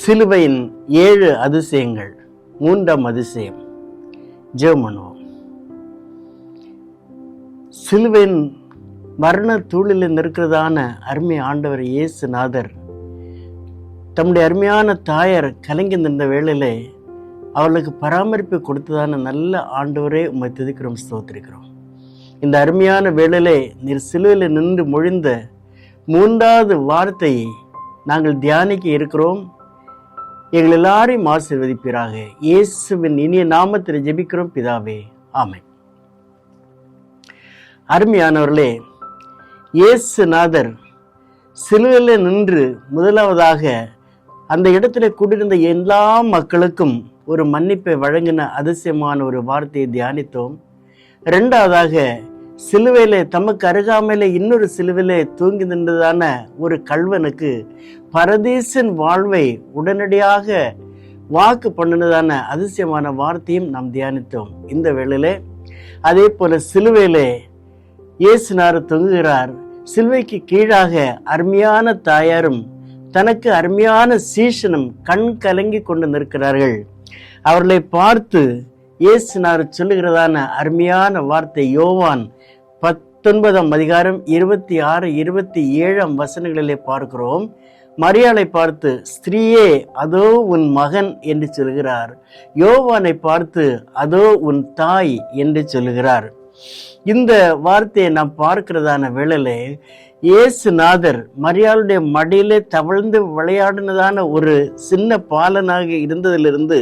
சிலுவையின் 7 அதிசயங்கள். 3ஆம் அதிசயம். ஜெபம் பண்ணுவோம். சிலுவையின் மரண தூளில் நிற்கிறதான அருமை ஆண்டவர் இயேசுநாதர் தம்முடைய அருமையான தாயார் கலங்கி நின்ற வேளையிலே அவளுக்கு பராமரிப்பு கொடுத்ததான நல்ல ஆண்டவரே உம்மை துதிக்கிறோம், ஸ்தோத்திரிக்கிறோம். இந்த அருமையான வேளையிலே நீர் சிலுவையில் நின்று மொழிந்த 3வது வார்த்தையை நாங்கள் தியானிக்க இருக்கிறோம். எங்கள் எல்லாரையும் ஆசீர்வதிப்பீராக. இயேசுவின் இனிய நாமத்தில் ஜெபிக்கிறோம் பிதாவே, ஆமென். அருமையானவர்களே, இயேசுநாதர் சிலுவையில் நின்று முதலாவதாக அந்த இடத்துல கூடியிருந்த எல்லா மக்களுக்கும் ஒரு மன்னிப்பை வழங்கின அதிசயமான ஒரு வார்த்தையை தியானித்தோம். 2ஆவதாக சிலுவையிலே தமக்கு அருகாமையிலே இன்னொரு சிலுவையிலே தூங்கி நின்றதான ஒரு கள்வனுக்கு பரதீசின் வாழ்வை உடனடியாக வாக்கு பண்ணினதான அதிசயமான வார்த்தையும் நாம் தியானித்தோம். இந்த வேளையிலே அதே போல சிலுவையிலே இயேசுநாதர் தொங்குகிறார். சிலுவைக்கு கீழாக அருமையான தாயாரும் தனக்கு அருமையான சீஷனும் கண் கலங்கி கொண்டு நிற்கிறார்கள். அவர்களை பார்த்து இயேசுநாதர் சொல்லுகிறதான அருமையான வார்த்தை யோவான் 19ஆம் அதிகாரம் 26, 27 வசனங்களிலே பார்க்கிறோம். மரியாளை பார்த்து ஸ்திரீயே அதோ உன் மகன் என்று சொல்கிறார். யோவானை பார்த்து அதோ உன் தாய் என்று சொல்லுகிறார். இந்த வார்த்தையை நாம் பார்க்கிறதான வேளையிலே இயேசுநாதர் மரியாளுடைய மடியிலே தவழ்ந்து விளையாடினதான ஒரு சின்ன பாலனாக இருந்ததிலிருந்து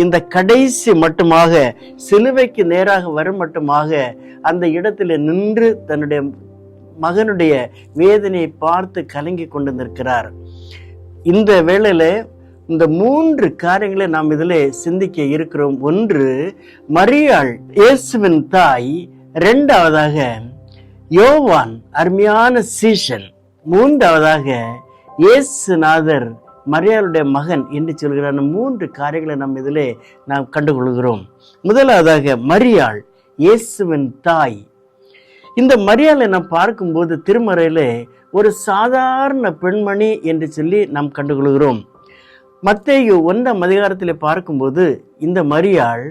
இந்த கடைசி மட்டுமாக சிலுவைக்கு நேராக வரும் மட்டுமாக அந்த இடத்துல நின்று தன்னுடைய மகனுடைய வேதனையை பார்த்து கலங்கி கொண்டு நிற்கிறார். இந்த வேளையில இந்த 3 காரியங்களை நாம் இதிலே சிந்திக்க இருக்கிறோம். 1, மரியாள் இயேசுவின் தாய். 2ஆவதாக யோவான் அருமையான சீஷன். 3ஆவதாக இயேசுநாதர் மரியாளுடைய மகன் என்று சொல்கிறார். 3 காரியங்களை நாம் இதிலே நாம் கண்டுகொள்கிறோம். முதலாவதாக மரியாள் இயேசுவின் தாய். இந்த மரியாளை நாம் பார்க்கும்போது திருமறையிலே ஒரு சாதாரண பெண்மணி என்று சொல்லி நாம் கண்டுகொள்கிறோம். மத்தேயு 1ஆம் அதிகாரத்திலே பார்க்கும்போது இந்த மரியாள்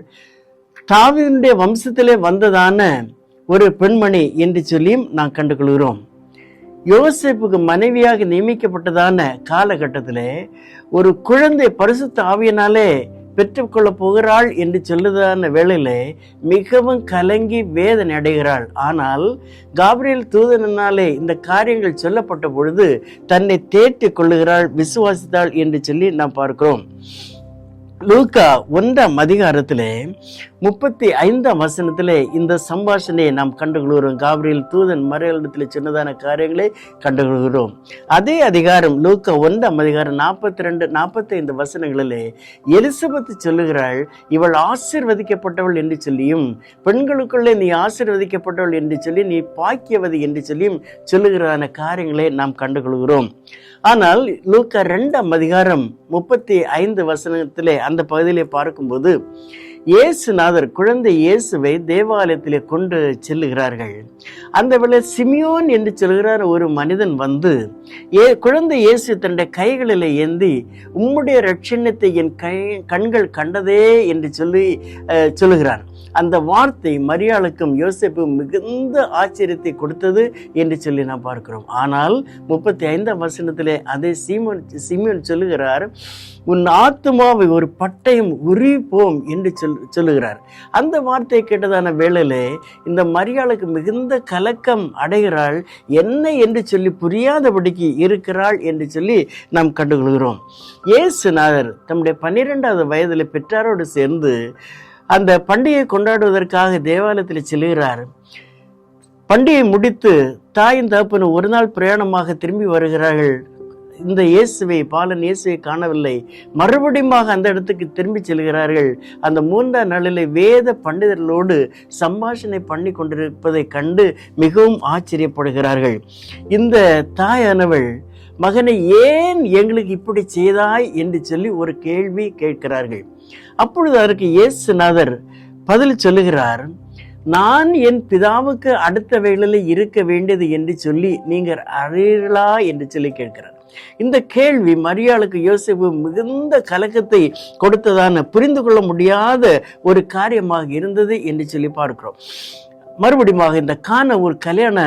தாவீதுடைய வம்சத்திலே வந்ததான ஒரு பெண்மணி என்று சொல்லியும் நாம் கண்டுகொள்கிறோம். யோசேப்புக்கு மனைவியாக நியமிக்கப்பட்டதான காலகட்டத்திலே ஒரு குழந்தை பரிசுத்த ஆவியினாலே பெற்றுக்கொள்ள போகிறாள் என்று சொல்லுதான வேளையிலே மிகவும் கலங்கி வேதனை அடைகிறாள். ஆனால் காபிரியேல் தூதனாலே இந்த காரியங்கள் சொல்லப்பட்ட பொழுது தன்னை தேற்றிக் கொள்ளுகிறாள், விசுவாசித்தாள் என்று சொல்லி நாம் பார்க்கிறோம். லூக்கா 1ஆம் அதிகாரத்திலே 35ஆம் வசனத்திலே இந்த சம்பாஷணையை நாம் கண்டுகொள்கிறோம். காபிரியேல் தூதன் மரியாளிடத்தில் சின்னதான காரியங்களை கண்டுகொள்கிறோம். அதே அதிகாரம் லூக்கா 1ஆம் அதிகாரம் 42, 45 வசனங்களிலே எலிசபெத் சொல்லுகிறாள், இவள் ஆசீர்வதிக்கப்பட்டவள் என்று சொல்லியும் பெண்களுக்குள்ளே நீ ஆசீர்வதிக்கப்பட்டவள் என்று சொல்லி நீ பாக்கியவதி என்று சொல்லியும் சொல்லுகிறான காரியங்களை நாம் கண்டுகொள்கிறோம். ஆனால் லூக்கா 2ஆம் அதிகாரம் 35 வசனத்திலே அந்த பகுதியிலே பார்க்கும்போது இயேசுநாதர் குழந்தை இயேசுவை தேவாலயத்திலே கொண்டு செல்லுகிறார்கள். அந்த வேளை சிமியோன் என்று சொல்கிறார் ஒரு மனிதன் வந்து குழந்தை இயேசு தன்னுடைய கைகளில் ஏந்தி உம்முடைய ரட்சணத்தை என் கண்கள் கண்டதே என்று சொல்லுகிறார். அந்த வார்த்தை மரியாளுக்கும் யோசேப்புக்கும் மிகுந்த ஆச்சரியத்தை கொடுத்தது என்று சொல்லி நாம் பார்க்கிறோம். ஆனால் 35ஆம் வசனத்திலே அதே சிமியோன் சொல்லுகிறார், உன் ஆத்துமாவை ஒரு பட்டயம் உரிப்போம் என்று சொல்லுகிறார். அந்த வார்த்தையை கேட்டதான வேளையிலே இந்த மரியாளுக்கு மிகுந்த கலக்கம் அடைகிறாள். என்ன என்று சொல்லி புரியாதபடிக்கு இருக்கிறாள் என்று சொல்லி நாம் கண்டுகொள்கிறோம். இயேசுநாதர் தம்முடைய 12வது வயதில் பெற்றாரோடு சேர்ந்து அந்த பண்டிகை கொண்டாடுவதற்காக தேவாலயத்தில் செல்கிறார். பண்டிகை முடித்து தாயின் தகப்பனும் ஒரு நாள் பிரயாணமாக திரும்பி வருகிறார்கள். இந்த பாலன் இயேசுவை காணவில்லை. மறுபடியும் அந்த இடத்துக்கு திரும்பி செல்கிறார்கள். அந்த 3ஆம் நாளிலே வேத பண்டிதர்களோடு சம்பாஷணை பண்ணி கொண்டிருப்பதை கண்டு மிகவும் ஆச்சரியப்படுகிறார்கள். இந்த தாயானவள், மகனை ஏன் எங்களுக்கு இப்படி செய்தாய் என்று சொல்லி ஒரு கேள்வி கேட்கிறார்கள். அப்பொழுது அதற்கு இயேசுநாதர் பதில் சொல்லுகிறார், நான் என் பிதாவுக்கு அடுத்த வேளையில் இருக்க வேண்டியது என்று சொல்லி நீங்கள் அறியீர்களா என்று சொல்லி கேட்கிறார். இந்த கேள்வி மரியாளுக்கு யோசேப்பு மிகுந்த கலக்கத்தை கொடுத்ததான புரிந்து கொள்ள முடியாத ஒரு காரியமாக இருந்தது என்று சொல்லி பார்க்கிறோம். மறுபடியும் இந்த கானாவூர் கல்யாண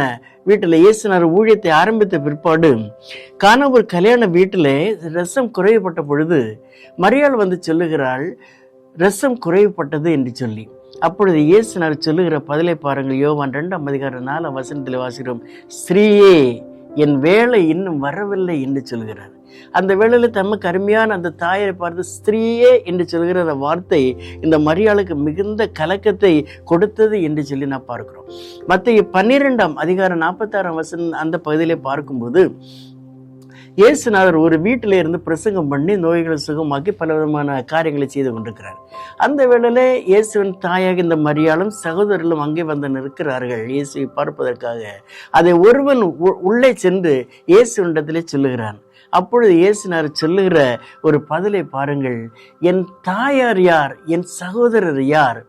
வீட்டில் இயேசுநாதர் ஊழியத்தை ஆரம்பித்த பிற்பாடு கானாவூர் கல்யாண வீட்டில் ரசம் குறைவுபட்ட பொழுது மரியாள் வந்து சொல்லுகிறாள், ரசம் குறைவுபட்டது என்று சொல்லி. அப்பொழுது இயேசுநாதர் சொல்லுகிற பதிலை பாருங்கள். யோவான் 2:4 வாசிக்கிறோம். ஸ்ரீயே, என் வேலை இன்னும் வரவில்லை என்று சொல்கிறார். அந்த வேளையில தமக்கு அருமையான அந்த தாயை பார்த்து ஸ்திரீயே என்று சொல்கிற அந்த வார்த்தை இந்த மரியாளுக்கு மிகுந்த கலக்கத்தை கொடுத்தது என்று சொல்லி நான் பார்க்கிறோம். மத்தேயு 12:46 அந்த பகுதியிலே பார்க்கும்போது இயேசுநாதர் ஒரு வீட்டில இருந்து பிரசங்கம் பண்ணி நோய்களை சுகமாக்கி பல விதமான காரியங்களை செய்து கொண்டிருக்கிறார். அந்த வேளையில இயேசுவின் தாயாக இந்த மரியாளும் சகோதரர்களும் அங்கே வந்து நிற்கிறார்கள் இயேசுவை பார்ப்பதற்காக. அதை ஒருவன் உள்ளே சென்று இயேசுவினிடத்திலே சொல்லுகிறான். அப்பொழுது இயேசுநாதர் சொல்லுகிற ஒரு பதிலை பாருங்கள். என் தாயார் யார், என் சகோதரர் யார்,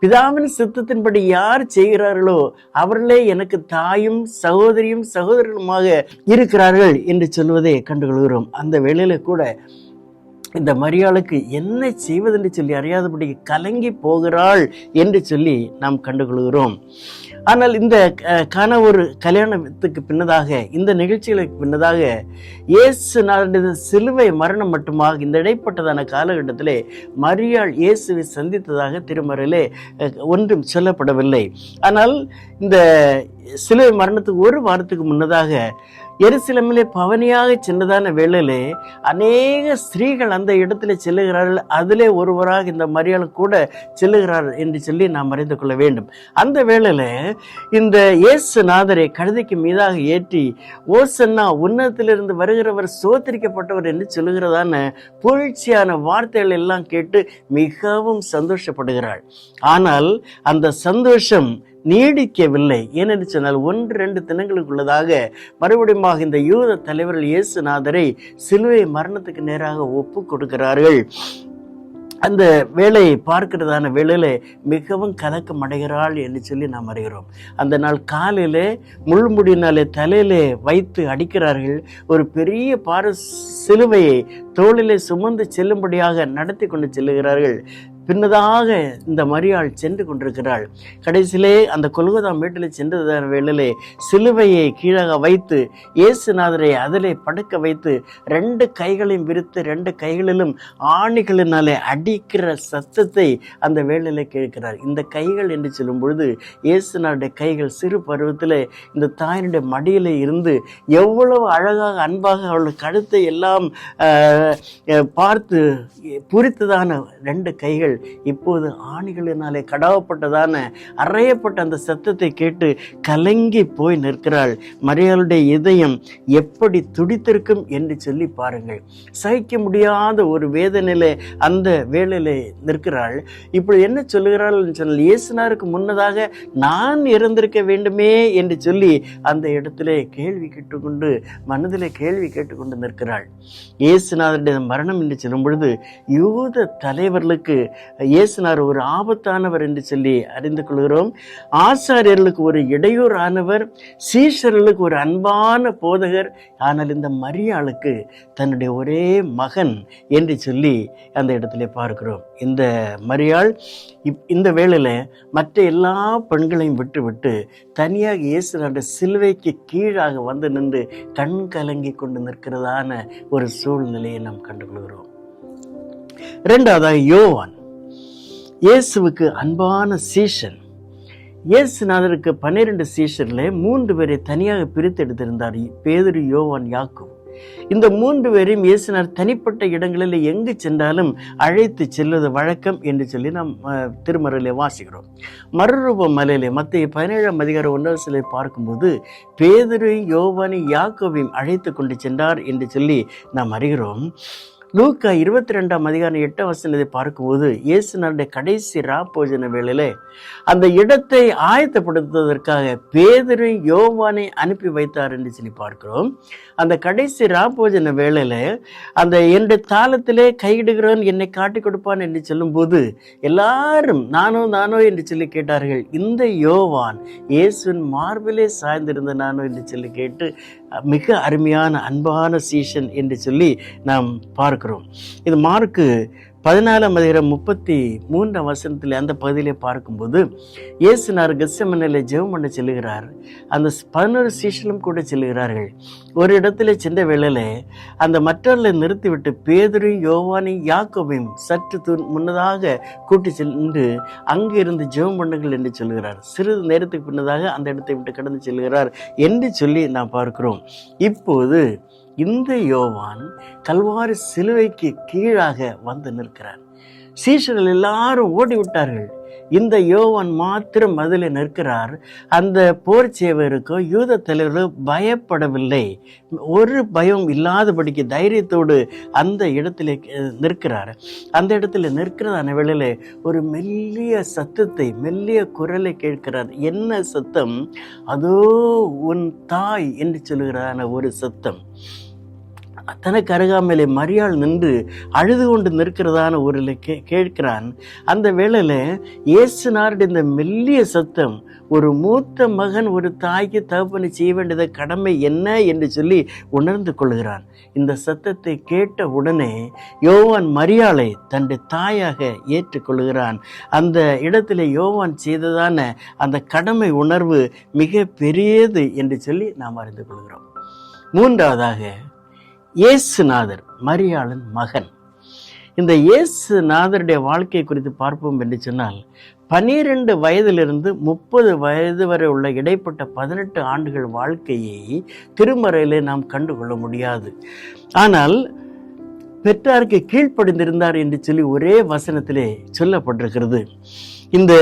பிதாவின் சித்தத்தின்படி யார் செய்கிறார்களோ அவர்களே எனக்கு தாயும் சகோதரியும் சகோதரனுமாக இருக்கிறார்கள் என்று சொல்வதை கண்டுகொள்கிறோம். அந்த வேளையில கூட இந்த மரியாளுக்கு என்ன செய்வதென்று சொல்லி அறியாதபடி கலங்கி போகிறாள் என்று சொல்லி நாம் கண்டுகொள்கிறோம். ஆனால் இந்த கானாவூர் கல்யாணத்துக்கு பின்னதாக, இந்த நிகழ்ச்சிகளுக்கு பின்னதாக இயேசுநாதருடைய சிலுவை மரணம் மட்டுமாக இந்த இடைப்பட்டதான காலகட்டத்திலே மரியாள் இயேசுவை சந்தித்ததாக திருமறையிலே ஒன்றும் சொல்லப்படவில்லை. ஆனால் இந்த சிலுவை மரணத்துக்கு ஒரு வாரத்துக்கு முன்னதாக எருசலேமிலே பவனியாக சென்றதான வேளையிலே அநேக ஸ்திரீகள் அந்த இடத்துல செல்லுகிறார்கள். அதிலே ஒருவராக இந்த மரியாள் கூட செல்லுகிறார் என்று சொல்லி நாம் அறிந்து கொள்ள வேண்டும். அந்த வேளையில இந்த இயேசுநாதரை கழுதைக்கு மீதாக ஏற்றி ஓசன்னா உன்னதத்திலிருந்து வருகிறவர் சோதரிக்கப்பட்டவர் என்று சொல்லுகிறதான புகழ்ச்சியான வார்த்தைகள் எல்லாம் கேட்டு மிகவும் சந்தோஷப்படுகிறாள். ஆனால் அந்த சந்தோஷம் நீடிக்கவில்லை. ஏனென்று சொன்னால் 1-2 தினங்களுக்குள்ளதாக மறுபடியும் இந்த யூத தலைவர்கள் இயேசுநாதரை சிலுவை மரணத்துக்கு நேராக ஒப்பு கொடுக்கிறார்கள். அந்த வேலையை பார்க்கிறதான வேளையில மிகவும் கலக்கம் அடைகிறாள் என்று சொல்லி நாம் அறிகிறோம். அந்த நாள் காலையிலே முள்முடியினாலே தலையிலே வைத்து அடிக்கிறார்கள். ஒரு பெரிய சிலுவையை தோளிலே சுமந்து செல்லும்படியாக நடத்தி கொண்டு செல்லுகிறார்கள். பின்னதாக இந்த மரியாள் சென்று கொண்டிருக்கிறாள். கடைசியிலே அந்த கொல்கொதா மேட்டில் சென்றதான வேளையிலே சிலுவையை கீழாக வைத்து இயேசுநாதரை அதிலே படுக்க வைத்து 2 கைகளையும் விரித்து 2 கைகளிலும் ஆணிகளினாலே அடிக்கிற சத்தத்தை அந்த வேளையிலே கேட்கிறார். இந்த கைகள் என்று சொல்லும் பொழுது இயேசுநாதருடைய கைகள் சிறு பருவத்திலே இந்த தாயினுடைய மடியிலே இருந்து எவ்வளவு அழகாக அன்பாக அவளுடைய கழுத்தை எல்லாம் பார்த்து புரித்ததான 2 கைகள் இப்போது ஆணிகளினாலே கடாவப்பட்டதான அறையப்பட்ட அந்த சத்தத்தை கேட்டு கலங்கி போய் நிற்கிறாள். மரியாளுடைய இதயம் எப்படி துடித்திருக்கும் என்று சொல்லி பாருங்கள். சகிக்க முடியாத ஒரு வேதனையில அந்த வேளையில நிற்கிறாள். இப்படி என்ன சொல்லுகிறாள் சொன்னால், இயேசுநாதருக்கு முன்னதாக நான் இறந்திருக்க வேண்டுமே என்று சொல்லி அந்த இடத்திலே கேள்வி கேட்டுக்கொண்டு மனதிலே கேள்வி கேட்டுக்கொண்டு நிற்கிறாள். இயேசுநாதருடைய மரணம் என்று சொல்லும் பொழுது யூத தலைவர்களுக்கு இயேசுநாதர் ஒரு ஆபத்தானவர் என்று சொல்லி அறிந்து கொள்கிறோம். ஆசாரியர்களுக்கு ஒரு இடையூறானவர், சீஷர்களுக்கு ஒரு அன்பான போதகர். ஆனால் இந்த மரியாளுக்கு தன்னுடைய ஒரே மகன் என்று சொல்லி அந்த இடத்திலே பார்க்கிறோம். இந்த மரியாள் இந்த வேளையில மற்ற எல்லா பெண்களையும் விட்டு தனியாக இயேசுநாதர் சிலுவைக்கு கீழாக வந்து நின்று கண் கலங்கி கொண்டு நிற்கிறதான ஒரு சூழ்நிலையை நாம் கண்டுகொள்கிறோம். 2வது யோவான், இயேசுவுக்கு அன்பான சீஷன். இயேசுநாதருக்கு 12 சீஷர்ல 3 பேரை தனியாக பிரித்து எடுத்திருந்தார். பேதுரு, யோவான், யாக்கோபு. இந்த 3 பேரையும் இயேசுநாதர் தனிப்பட்ட இடங்களில் எங்கு சென்றாலும் அழைத்து செல்வது வழக்கம் என்று சொல்லி நாம் திருமறையிலே வாசிக்கிறோம். மறுரூப மலையிலே மத்தேயு 17:1 பார்க்கும்போது பேதுரு, யோவானை, யாக்கோபையும் அழைத்து கொண்டு சென்றார் என்று சொல்லி நாம் அறிகிறோம். லூக்கா 22:8 பார்க்கும்போது இயேசுநாதருடைய கடைசி ராப்போஜன வேளையிலே அந்த இடத்தை ஆயத்தப்படுத்துவதற்காக பேதுரு, யோவானை அனுப்பி வைத்தார் என்று சொல்லி பார்க்கிறோம். அந்த கடைசி ராப்போஜன வேளையில அந்த என்னுடைய தாளத்திலே கையிடுகிறவன் என்னை காட்டி கொடுப்பான் என்று சொல்லும் போது எல்லாரும் நானோ என்று சொல்லி கேட்டார்கள். இந்த யோவான் இயேசுவின் மார்பிலே சாய்ந்திருந்த நானோ என்று சொல்லி கேட்டு மிக அருமையான அன்பான சீஷன் என்று சொல்லி நாம் பார்க்கிறோம். இது மார்க்கு 14:33 அந்த பகுதியிலே பார்க்கும்போது இயேசுனார் கெத்செமனேல ஜெபம் பண்ண செல்லுகிறார். அந்த 11 சீஷர்களும் கூட செல்லுகிறார்கள். ஒரு இடத்துல சென்ற வேளையில அந்த மற்றவர்களை நிறுத்திவிட்டு பேதுரையும் யோவானையும் யாக்கோபையும் சற்று முன்னதாக கூட்டி சென்று அங்கு இருந்து ஜெபம் பண்ணுங்கள் என்று சொல்லுகிறார். சிறிது நேரத்துக்கு பின்னதாக அந்த இடத்தை விட்டு கடந்து செல்கிறார் என்று சொல்லி நாம் பார்க்கிறோம். இப்போது இந்த யோவான் கல்வாரி சிலுவைக்கு கீழாக வந்து நிற்கிறார். சீஷர்கள் எல்லாரும் ஓடிவிட்டார்கள். இந்த யோவான் மாத்திரம் அதில் நிற்கிறார். அந்த போர் சேவகருக்கோ யூத தலைவர்களோ பயப்படவில்லை. ஒரு பயம் இல்லாதபடிக்கு தைரியத்தோடு அந்த இடத்துல நிற்கிறார். அந்த இடத்துல நிற்கிறதான வேளையில ஒரு மெல்லிய சத்தத்தை, மெல்லிய குரலை கேட்கிறார். என்ன சத்தம்? அதோ உன் தாய் என்று சொல்லுகிறான ஒரு சத்தம். தனக்கு அருகாமையிலே மரியாள் நின்று அழுது கொண்டு நிற்கிறதான ஒரு கேட்கிறான். அந்த வேளையில இயேசுனாருடைய இந்த மெல்லிய சத்தம் ஒரு மூத்த மகன் ஒரு தாய்க்கு தகப்பனை செய்ய வேண்டியத கடமை என்ன என்று சொல்லி உணர்ந்து கொள்கிறான். இந்த சத்தத்தை கேட்ட உடனே யோவான் மரியாளை தன்னுடைய தாயாக ஏற்றுக்கொள்கிறான். அந்த இடத்துல யோவான் செய்ததான அந்த கடமை உணர்வு மிக பெரியது என்று சொல்லி நாம் அறிந்து கொள்கிறோம். மூன்றாவதாக இயேசுநாதர் மரியாளின் மகன். இந்த இயேசுநாதருடைய வாழ்க்கை குறித்து பார்ப்போம் என்று சொன்னால் 12 வயதிலிருந்து 30 வயது வரை உள்ள இடைப்பட்ட 18 ஆண்டுகள் வாழ்க்கையை திருமறையிலே நாம் கண்டுகொள்ள முடியாது. ஆனால் பெற்றாருக்கு கீழ்ப்படிந்திருந்தார் என்று சொல்லி ஒரே வசனத்திலே சொல்லப்பட்டிருக்கிறது. இந்த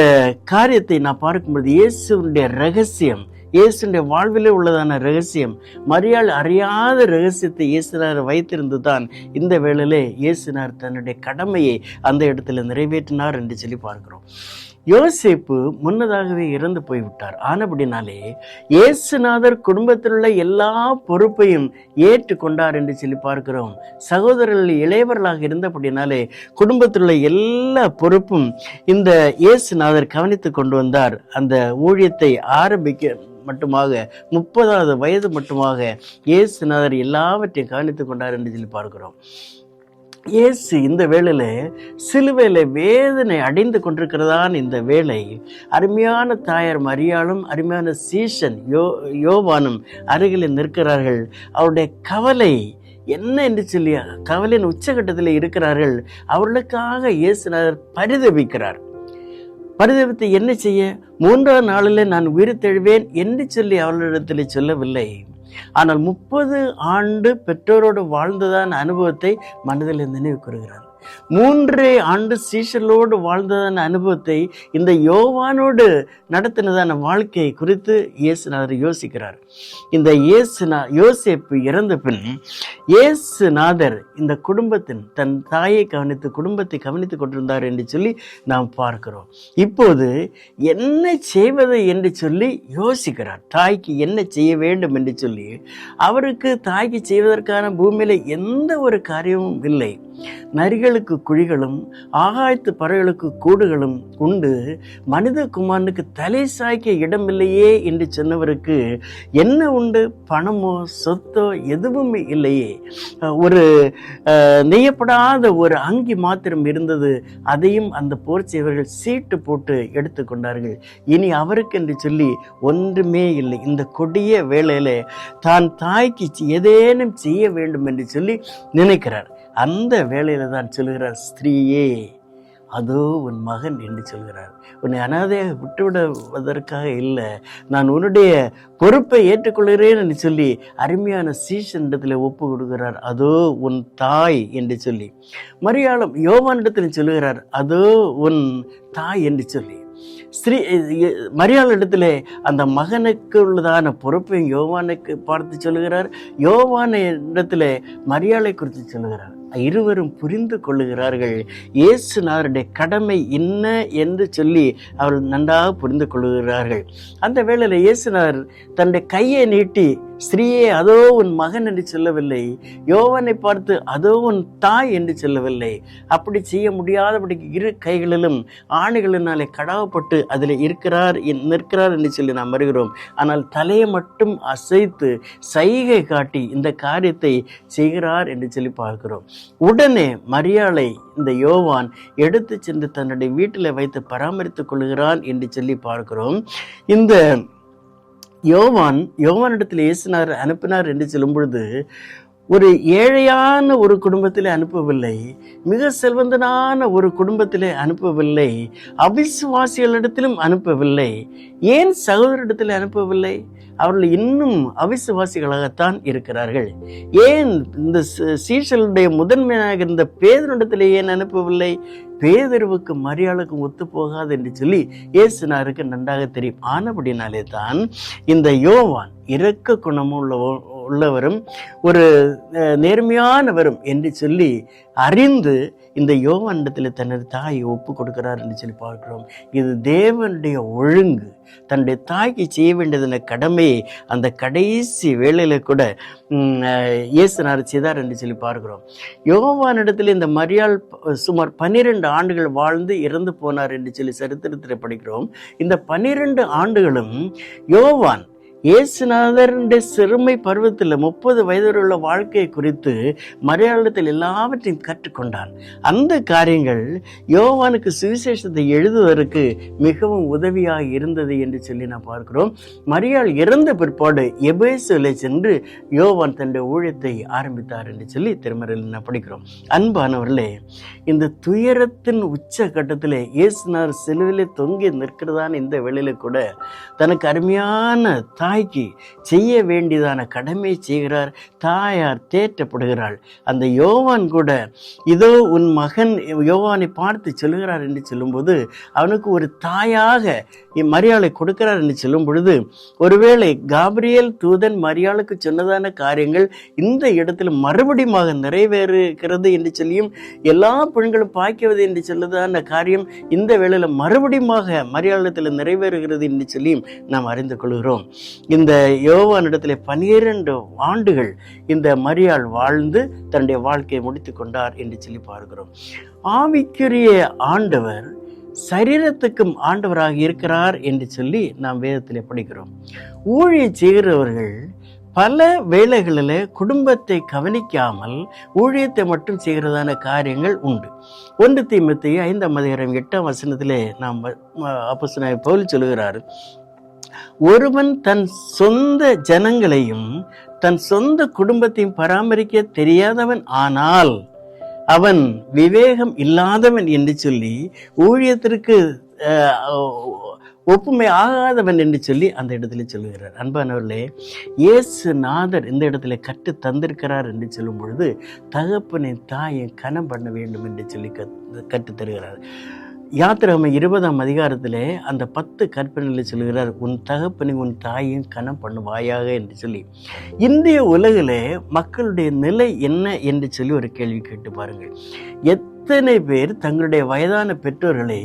காரியத்தை நான் பார்க்கும்போது இயேசுடைய ரகசியம், இயேசுடைய வாழ்விலே உள்ளதான ரகசியம், மரியாள் அறியாத ரகசியத்தை இயேசுனார் வைத்திருந்து தான் இந்த வேளையிலே இயேசுனார் தன்னுடைய கடமையை அந்த இடத்துல நிறைவேற்றினார் என்று சொல்லி பார்க்கிறோம். யோசேப்பு முன்னதாகவே இறந்து போய்விட்டார். ஆனபடினாலே இயேசுநாதர் குடும்பத்தில் உள்ள எல்லா பொறுப்பையும் ஏற்றுக்கொண்டார் என்று சொல்லி பார்க்கிறோம். சகோதரர்கள் இளையவர்களாக இருந்தபடினாலே குடும்பத்தில் உள்ள எல்லா பொறுப்பும் இந்த இயேசுநாதர் கவனித்து கொண்டு வந்தார். அந்த ஊழியத்தை ஆரம்பிக்க மட்டுமாக 30வது வயது மட்டுமாக இயேசுநாதர் எல்லாவற்றையும் கவனித்து கொண்டார் என்று சொல்லி பார்க்கிறோம். இயேசு இந்த வேளையில சிலுவையில வேதனை அடைந்து கொண்டிருக்கிறதான் இந்த வேளை அருமையான தாயார் மரியாளும் அருமையான சீஷன் யோவானும் அருகில் நிற்கிறார்கள். அவருடைய கவலை என்ன என்று சொல்லி கவலையின் உச்சகட்டத்தில் இருக்கிறார்கள். அவர்களுக்காக இயேசுநாதர் பரிதபிக்கிறார். பரிதபித்து என்ன செய்ய, 3ஆம் நாளில் நான் உயிர்த்தெழுவேன் என்று சொல்லி அவர்களிடத்தில் சொல்லவில்லை. ஆனால் 30 ஆண்டு பெற்றோரோடு வாழ்ந்ததான அனுபவத்தை மனதில் நினைவு கூறுகிறார். 3 ஆண்டு சீஷர்களோடு வாழ்ந்ததான அனுபவத்தை இந்த யோவானோடு நடத்தினதான வாழ்க்கை குறித்து இயேசுநாதர் யோசிக்கிறார். இந்த யோசேப்பு இறந்த பின் இயேசுநாதர் இந்த குடும்பத்தின் தன் தாயை கவனித்து குடும்பத்தை கவனித்துக் கொண்டிருந்தார் என்று சொல்லி நாம் பார்க்கிறோம். இப்போது என்ன செய்வது என்று சொல்லி யோசிக்கிறார். தாய்க்கு என்ன செய்ய வேண்டும் என்று சொல்லி அவருக்கு தாய்க்கு செய்வதற்கான பூமியில எந்த ஒரு காரியமும் இல்லை. நரிகளுக்கு குழிகளும் ஆகாயத்து பறவைகளுக்கு கூடுகளும் உண்டு, மனித குமாரனுக்கு தலை சாய்க்க இடமில்லையே என்று சொன்னவருக்கு என்ன உண்டு? பணமோ சொத்தோ எதுவுமே இல்லையே. ஒரு நெய்யப்படாத ஒரு அங்கி மாத்திரம் இருந்தது. அதையும் அந்த போர் செய்வர்கள் சீட்டு போட்டு எடுத்துக்கொண்டார்கள். இனி அவருக்கு என்று சொல்லி ஒன்றுமே இல்லை. இந்த கொடிய வேளையில தான் தாய்க்கு ஏதேனும் செய்ய வேண்டும் என்று சொல்லி நினைக்கிறார். அந்த வேளையில தான் சொல்கிறார், ஸ்திரீயே அதோ உன் மகன் என்று சொல்கிறார். உன்னை அனாதையாக விட்டுவிடுவதற்காக இல்லை, நான் உன்னுடைய பொறுப்பை ஏற்றுக்கொள்கிறேன் என்று சொல்லி அருமையான சீஷனிடத்தில் ஒப்பு கொடுக்கிறார். அதோ உன் தாய் என்று சொல்லி. மரியாளும் யோவானிடத்தில் சொல்லுகிறார், அதோ உன் தாய் என்று சொல்லி. மரியாள் இடத்துல அந்த மகனுக்கு உள்ளதான பொறுப்பையும் யோவானுக்கு பார்த்து சொல்லுகிறார். யோவான் இடத்துல மரியாளை குறித்து சொல்லுகிறார். இருவரும் புரிந்து கொள்ளுகிறார்கள். இயேசுநாதருடைய கடமை என்ன என்று சொல்லி அவர்கள் நன்றாக புரிந்து கொள்ளுகிறார்கள். அந்த வேளையில் இயேசுநாதர் தன்னுடைய கையை நீட்டி ஸ்திரீயே அதோ உன் மகன் என்று சொல்லவில்லை, யோவானை பார்த்து அதோ உன் தாய் என்று சொல்லவில்லை. அப்படி செய்ய முடியாதபடிக்கு இரு கைகளிலும் ஆணைகளினாலே கடாவப்பட்டு அதில் நிற்கிறார் என்று சொல்லி நாம் வருகிறோம். ஆனால் தலையை மட்டும் அசைத்து சைகை காட்டி இந்த காரியத்தை செய்கிறார் என்று சொல்லி பார்க்கிறோம். உடனே மரியாளை இந்த யோவான் எடுத்து சென்று தன்னுடைய வீட்டில் வைத்து பராமரித்துக் கொள்கிறான் என்று சொல்லி பார்க்கிறோம். இந்த யோவானிடத்தில் இயேசுநாதர் அனுப்பினார் என்று சொல்லும் பொழுது ஒரு ஏழையான ஒரு குடும்பத்திலே அனுப்பவில்லை, மிக செல்வந்தனான ஒரு குடும்பத்திலே அனுப்பவில்லை, அவிசுவாசிகளிடத்திலும் அனுப்பவில்லை. ஏன் சகோதரிடத்தில் அனுப்பவில்லை? அவர்கள் இன்னும் அவிசுவாசிகளாகத்தான் இருக்கிறார்கள். ஏன் இந்த சீஷர்களுடைய முதன்மையாக இருந்த பேதுருவிடத்தில் ஏன் அனுப்பவில்லை? பேதுருவுக்கு மரியாளுக்கும் ஒத்து போகாது என்று சொல்லி இயேசுநாதருக்கு நன்றாக தெரியும். ஆனபடினாலே தான் இந்த யோவான் இரக்க குணமும் உள்ளவரும் ஒரு நேர்மையானவரும் என்று சொல்லி அறிந்து இந்த யோவானிடத்தில் தனது தாயை ஒப்பு கொடுக்கிறார் என்று சொல்லி பார்க்கிறோம். இது தேவனுடைய ஒழுங்கு. தன்னுடைய தாய்க்கு செய்ய வேண்டியதன கடமையை அந்த கடைசி வேளையில கூட இயேசுநாதர் செய்தார் என்று சொல்லி பார்க்கிறோம். யோவானிடத்தில் இந்த மரியாள் சுமார் 12 ஆண்டுகள் வாழ்ந்து இறந்து போனார் என்று சொல்லி சரித்திரத்தில் படிக்கிறோம். இந்த 12 ஆண்டுகளும் யோவான் இயேசுநாதருடைய சிறுமை பருவத்தில் 30 வயதில் உள்ள வாழ்க்கையை குறித்து மரியாளிடத்தில் எல்லாவற்றையும் கற்றுக்கொண்டான். அந்த காரியங்கள் யோவானுக்கு சுவிசேஷத்தை எழுதுவதற்கு மிகவும் உதவியாக இருந்தது என்று சொல்லி நாம் பார்க்கிறோம். மரியாள் இறந்த பிற்பாடு எபேசுவிலே சென்று யோவான் தன்னுடைய ஊழியத்தை ஆரம்பித்தார் என்று சொல்லி திருமறையில் நாம் படிக்கிறோம். அன்பானவர்களே, இந்த துயரத்தின் உச்ச கட்டத்திலே இயேசுநாதர் சிலுவிலே தொங்கி நிற்கிறதான இந்த வேளையில கூட தனக்கு அருமையான தாய்க்கு செய்ய வேண்டியதான கடமை செய்கிறார். தாயார் தேற்றப்படுகிறாள். அந்த யோவான் கூட இதோ உன் மகன் யோவானை பார்த்து சொல்லுகிறார் என்று சொல்லும்போது அவனுக்கு ஒரு தாயாக மரியாளை கொடுக்கிறார் என்று சொல்லும் பொழுது ஒருவேளை காபிரியேல் தூதன் மரியாளுக்கு சொன்னதான காரியங்கள் இந்த இடத்துல மறுபடியும் நிறைவேறுகிறது என்று சொல்லியும் எல்லா பெண்களும் பாய்க்குவது என்று சொல்லுதான காரியம் இந்த வேளையில மறுபடியும் மரியாளத்தில் நிறைவேறுகிறது என்று சொல்லியும் நாம் அறிந்து கொள்கிறோம். இந்த யோவானிடத்தில் 12 ஆண்டுகள் இந்த மரியாள் வாழ்ந்து தன்னுடைய வாழ்க்கையை முடித்து கொண்டார் என்று சொல்லி பார்க்கிறோம். ஆவிக்குரிய ஆண்டவர் சரீரத்துக்கும் ஆண்டவராக இருக்கிறார் என்று சொல்லி நாம் வேதத்தில் படிக்கிறோம். ஊழியம் செய்கிறவர்கள் பல வேளைகளில் குடும்பத்தை கவனிக்காமல் ஊழியத்தை மட்டும் செய்கிறதான காரியங்கள் உண்டு. 1 தீமோத்தேயு 5:8 நாம் அப்போஸ்தலனாகிய பவுல் சொல்லுகிறார், ஒருவன் தன் சொந்த ஜனங்களையும் தன் சொந்த குடும்பத்தையும் பராமரிக்க தெரியாதவன் ஆனால் அவன் விவேகம் இல்லாதவன் என்று சொல்லி ஊழியத்திற்கு ஒப்புமை ஆகாதவன் என்று சொல்லி அந்த இடத்துல சொல்லுகிறார். அன்பானவர்களே, இயேசுநாதர் இந்த இடத்துல கற்று தந்திருக்கிறார் என்று சொல்லும் பொழுது தகப்பனின் தாயை கனம் பண்ண வேண்டும் என்று சொல்லி கற்று தருகிறார். யாத்திராகமம் 20 அந்த 10 கற்பனைகளை சொல்கிறார், உன் தகப்பனை உன் தாயும் கனம் பண்ணுவாயாக என்று சொல்லி. இந்திய உலகிலே மக்களுடைய நிலை என்ன என்று சொல்லி ஒரு கேள்வி கேட்டு பாருங்கள். எத்தனை பேர் தங்களுடைய வயதான பெற்றோர்களை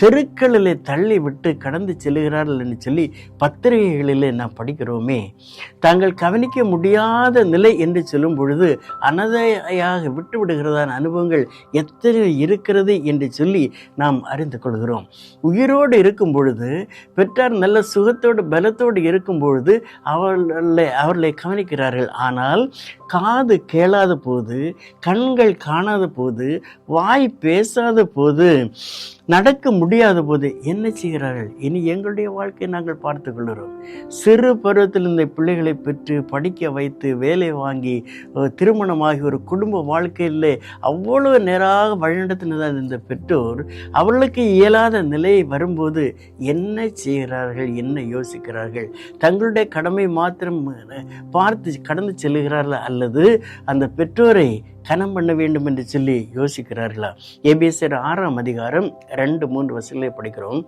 தெருக்களிலே தள்ளி விட்டு கடந்து செல்கிறார்கள் என்று சொல்லி பத்திரிகைகளிலே நாம் படிக்கிறோமே. தாங்கள் கவனிக்க முடியாத நிலை என்று சொல்லும் பொழுது அனதையாக விட்டு விடுகிறதான அனுபவங்கள் எத்தனை இருக்கிறது என்று சொல்லி நாம் அறிந்து கொள்கிறோம். உயிரோடு இருக்கும் பொழுது, பெற்றார் நல்ல சுகத்தோடு பலத்தோடு இருக்கும் பொழுது அவர்களை கவனிக்கிறார்கள். ஆனால் காது கேளாத போது, கண்கள் காணாத போது, வாய் பேசாத போது, நடக்க முடியாத போது என்ன செய்கிறார்கள்? இனி எங்களுடைய வாழ்க்கையை நாங்கள் பார்த்து கொள்கிறோம். சிறு பருவத்தில் இந்த பிள்ளைகளை பெற்று படிக்க வைத்து வேலை வாங்கி திருமணமாகி ஒரு குடும்ப வாழ்க்கையில் அவ்வளவு நேராக வழிநடத்தினதான் இந்த பெற்றோர் அவர்களுக்கு இயலாத நிலை வரும்போது என்ன செய்கிறார்கள், என்ன யோசிக்கிறார்கள்? தங்களுடைய கடமை மாத்திரம் பார்த்து கடந்து செல்லுகிறார்கள் அல்லது அந்த பெற்றோரை கனம் பண்ண வேண்டும் என்று சொல்லி யோசிக்கிறார்களா? எபேசியர் 6 2-3 படிக்கிறோம்.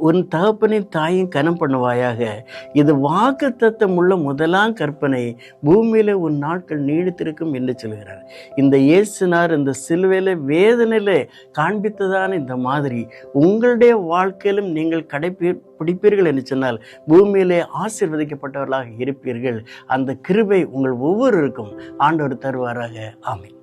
உன் தகப்பனின் தாயும் கனம் பண்ணுவாயாக. இது வாக்குத்தத்தம் உள்ள முதலாம் கற்பனை, பூமியில உன் நாட்கள் நீடித்திருக்கும் என்று சொல்கிறார். இந்த இயேசுனார் இந்த சிலுவையில வேதனையில காண்பித்ததான இந்த மாதிரி உங்களுடைய வாழ்க்கையிலும் நீங்கள் பிடிப்பீர்கள் என்று சொன்னால் பூமியிலே ஆசீர்வதிக்கப்பட்டவர்களாக இருப்பீர்கள். அந்த கிருபை உங்கள் ஒவ்வொருவருக்கும் ஆண்டவர் தருவாராக. ஆமென்.